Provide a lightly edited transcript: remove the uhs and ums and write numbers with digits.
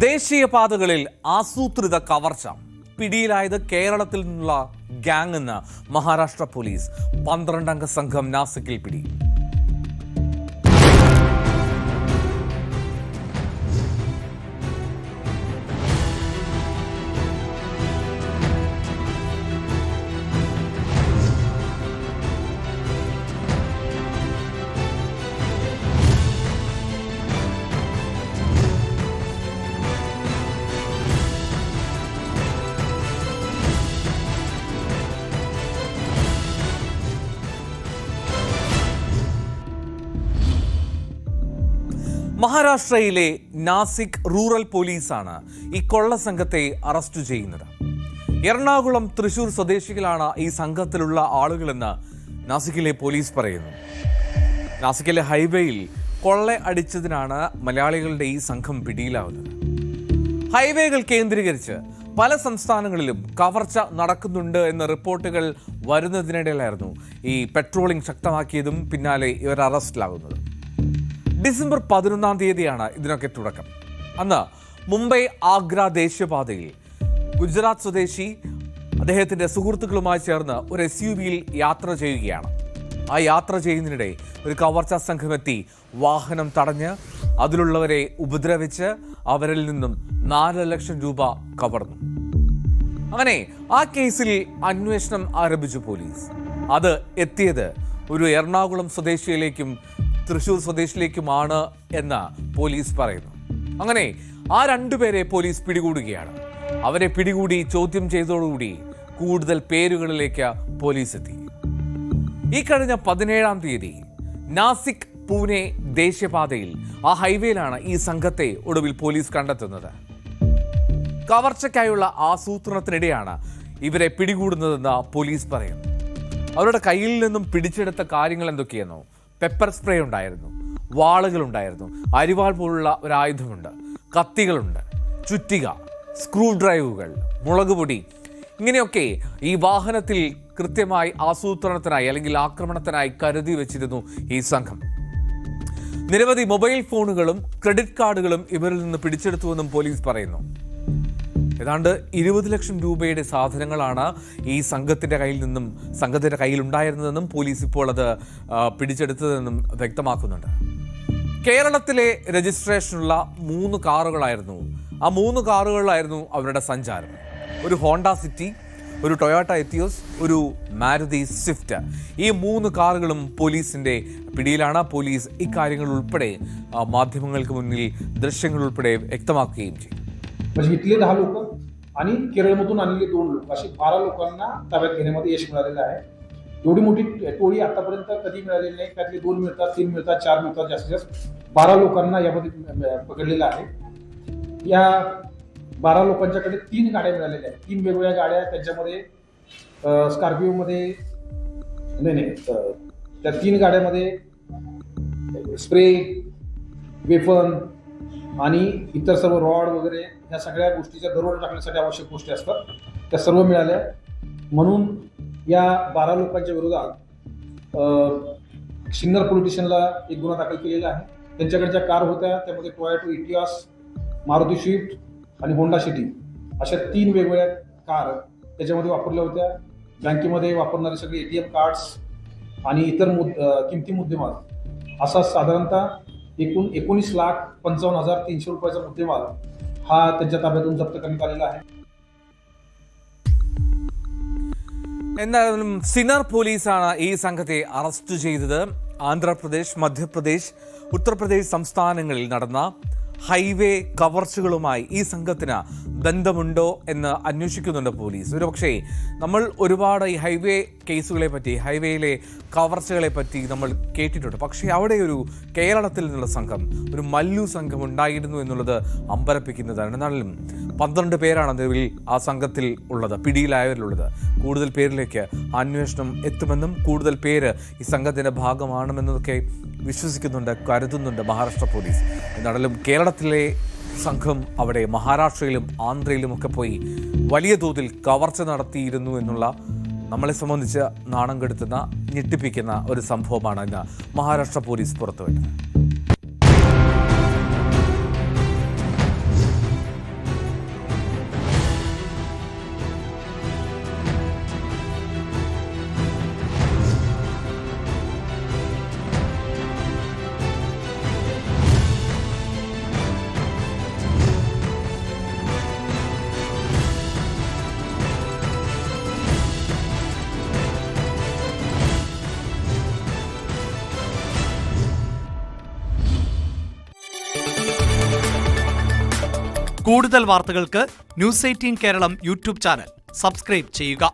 ദേശീയപാതകളിൽ ആസൂത്രിത കവർച്ച. പിടിയിലായത് കേരളത്തിൽ നിന്നുള്ള ഗ്യാങ് എന്ന് മഹാരാഷ്ട്ര പോലീസ്. 12 അംഗ സംഘം നാസിക്കിൽ പിടി. മഹാരാഷ്ട്രയിലെ നാസിക് റൂറൽ പോലീസാണ് ഈ കൊള്ള സംഘത്തെ അറസ്റ്റ് ചെയ്യുന്നത്. എറണാകുളം, തൃശൂർ സ്വദേശികളാണ് ഈ സംഘത്തിലുള്ള ആളുകളെന്ന് നാസിക്കിലെ പോലീസ് പറയുന്നു. നാസിക്കിലെ ഹൈവേയിൽ കൊള്ള അടിച്ചതിനാണ് മലയാളികളുടെ ഈ സംഘം പിടിയിലാവുന്നത്. ഹൈവേകൾ കേന്ദ്രീകരിച്ച് പല സംസ്ഥാനങ്ങളിലും കവർച്ച നടക്കുന്നുണ്ട് എന്ന റിപ്പോർട്ടുകൾ വരുന്നതിനിടയിലായിരുന്നു ഈ പെട്രോളിംഗ് ശക്തമാക്കിയതും പിന്നാലെ ഇവർ അറസ്റ്റിലാകുന്നത്. ഡിസംബർ 11 തീയതിയാണ് ഇതിനൊക്കെ തുടക്കം. അന്ന് മുംബൈ ആഗ്ര ദേശീയപാതയിൽ ഗുജറാത്ത് സ്വദേശി അദ്ദേഹത്തിൻ്റെ സുഹൃത്തുക്കളുമായി ചേർന്ന് ഒരു SUV-യിൽ യാത്ര ചെയ്യുകയാണ്. ആ യാത്ര ചെയ്യുന്നതിനിടെ ഒരു കവർച്ചാ സംഘമെത്തി വാഹനം തടഞ്ഞ് അതിലുള്ളവരെ ഉപദ്രവിച്ച് അവരിൽ നിന്നും 4 ലക്ഷം രൂപ കവർന്നു. അങ്ങനെ ആ കേസിൽ അന്വേഷണം ആരംഭിച്ചു പോലീസ്. അത് എത്തിയത് ഒരു എറണാകുളം സ്വദേശിയിലേക്കും തൃശൂർ സ്വദേശിയിലേക്കുമാണ് എന്ന് പോലീസ് പറയുന്നു. അങ്ങനെ ആ 2 പേരെ പോലീസ് പിടികൂടുകയാണ്. അവരെ പിടികൂടി ചോദ്യം ചെയ്തതോടുകൂടി കൂടുതൽ പേരുകളിലേക്ക് പോലീസ് എത്തി. ഈ കഴിഞ്ഞ 17 തീയതി നാസിക് പൂനെ ദേശീയപാതയിൽ ആ ഹൈവേയിലാണ് ഈ സംഘത്തെ ഒടുവിൽ പോലീസ് കണ്ടെത്തുന്നത്. കവർച്ചയ്ക്കായുള്ള ആസൂത്രണത്തിനിടെയാണ് ഇവരെ പിടികൂടുന്നതെന്ന് പോലീസ് പറയുന്നു. അവരുടെ കയ്യിൽ നിന്നും പിടിച്ചെടുത്ത കാര്യങ്ങൾ എന്തൊക്കെയെന്നോ? പെപ്പർ സ്പ്രേ ഉണ്ടായിരുന്നു, വാളുകളുണ്ടായിരുന്നു, അരിവാൾ പോലുള്ള ഒരു ആയുധമുണ്ട്, കത്തികളുണ്ട്, ചുറ്റിക, സ്ക്രൂ ഡ്രൈവുകൾ, മുളക് പൊടി, ഇങ്ങനെയൊക്കെ ഈ വാഹനത്തിൽ കൃത്യമായി ആസൂത്രണത്തിനായി അല്ലെങ്കിൽ ആക്രമണത്തിനായി കരുതി വെച്ചിരുന്നു ഈ സംഘം. നിരവധി മൊബൈൽ ഫോണുകളും ക്രെഡിറ്റ് കാർഡുകളും ഇവരിൽ നിന്ന് പിടിച്ചെടുത്തുവെന്നും പോലീസ് പറയുന്നു. ഏതാണ്ട് 20 ലക്ഷം രൂപയുടെ സാധനങ്ങളാണ് ഈ സംഘത്തിൻ്റെ കയ്യിലുണ്ടായിരുന്നതെന്നും പോലീസ് ഇപ്പോൾ അത് പിടിച്ചെടുത്തതെന്നും വ്യക്തമാക്കുന്നുണ്ട്. കേരളത്തിലെ രജിസ്ട്രേഷനുള്ള 3 കാറുകളായിരുന്നു. ആ 3 കാറുകളിലായിരുന്നു അവരുടെ സഞ്ചാരം. ഒരു ഹോണ്ട സിറ്റി, ഒരു ടൊയോട്ട എത്തിയോസ്, ഒരു മാരുതി സ്വിഫ്റ്റ്. ഈ 3 കാറുകളും പോലീസിൻ്റെ പിടിയിലാണ്. പോലീസ് ഇക്കാര്യങ്ങൾ ഉൾപ്പെടെ മാധ്യമങ്ങൾക്ക് മുന്നിൽ ദൃശ്യങ്ങൾ ഉൾപ്പെടെ വ്യക്തമാക്കുകയും ചെയ്തു. म्हणजे इथले 10 लोक आणि केरळमधून आलेले 2 लोक अशी 12 लोकांना ताब्यात घेण्यामध्ये यश मिळालेलं आहे. एवढी मोठी टोळी आतापर्यंत कधी मिळालेली नाही. त्यातले 2 मिळतात, 3 मिळतात, 4 मिळतात, जास्तीत जास्त 12 लोकांना यामध्ये पकडलेलं आहे. या 12 लोकांच्याकडे 3 गाड्या मिळालेल्या आहेत. 3 वेगवेगळ्या गाड्या, त्याच्यामध्ये स्कॉर्पिओमध्ये नाही त्या 3 गाड्यामध्ये स्प्रे, वेपन आणि इतर सर्व रॉड वगैरे ह्या सगळ्या गोष्टीच्या दरोडा टाकण्यासाठी आवश्यक गोष्टी असतात, त्या सर्व मिळाल्या. म्हणून या 12 लोकांच्या विरोधात सिन्नर पोलीस स्टेशनला एक गुन्हा दाखल केलेला आहे. त्यांच्याकडच्या कार होत्या, त्यामध्ये टोयोटा इटियास, मारुती स्विफ्ट आणि होंडा सिटी अशा 3 वेगवेगळ्या कार त्याच्यामध्ये वापरल्या होत्या. बँकेमध्ये वापरणारे सगळे ATM कार्ड्स आणि इतर किमती मुद्देमाल असा साधारणतः एकूण 19,55,300 रुपयाचा मुद्देमाल हा त्यांच्या ताब्यातून जप्त करण्यात आलेला आहे. എന്തായാലും സിന്നർ പോലീസാണ് ഈ സംഘത്തെ അറസ്റ്റ് ചെയ്തത്. ആന്ധ്രാപ്രദേശ്, മധ്യപ്രദേശ്, ഉത്തർപ്രദേശ് സംസ്ഥാനങ്ങളിൽ നടന്ന ഹൈവേ കവർച്ചകളുമായി ഈ സംഘത്തിന് ബന്ധമുണ്ടോ എന്ന് അന്വേഷിക്കുന്നുണ്ട് പോലീസ്. ഒരുപക്ഷേ നമ്മൾ ഒരുപാട് ഈ ഹൈവേ കേസുകളെ പറ്റി, ഹൈവേയിലെ കവർച്ചകളെ പറ്റി നമ്മൾ കേട്ടിട്ടുണ്ട്. പക്ഷേ അവിടെ ഒരു കേരളത്തിൽ നിന്നുള്ള സംഘം, ഒരു മല്ലു സംഘം ഉണ്ടായിരുന്നു എന്നുള്ളത് അമ്പരപ്പിക്കുന്നതാണ്. എന്നാലും 12 പേരാണ് നിലവിൽ ആ സംഘത്തിൽ ഉള്ളത്, പിടിയിലായവരിലുള്ളത്. കൂടുതൽ പേരിലേക്ക് അന്വേഷണം എത്തുമെന്നും കൂടുതൽ പേര് ഈ സംഘത്തിൻ്റെ ഭാഗമാണെന്നൊക്കെ വിശ്വസിക്കുന്നുണ്ട്, കരുതുന്നുണ്ട് മഹാരാഷ്ട്ര പോലീസ്. എന്നാലും കേരളത്തിലെ സംഘം അവിടെ മഹാരാഷ്ട്രയിലും ആന്ധ്രയിലുമൊക്കെ പോയി വലിയ തോതിൽ കവർച്ച നടത്തിയിരുന്നു എന്നുള്ള നമ്മളെ സംബന്ധിച്ച് നാണം കെടുത്തുന്ന, ഞെട്ടിപ്പിക്കുന്ന ഒരു സംഭവമാണ് ഇന്ന് മഹാരാഷ്ട്ര പോലീസ് പുറത്തുവിട്ടത്. കൂടുതൽ വാർത്തകൾക്ക് news 18 Keralam YouTube channel subscribe ചെയ്യുക.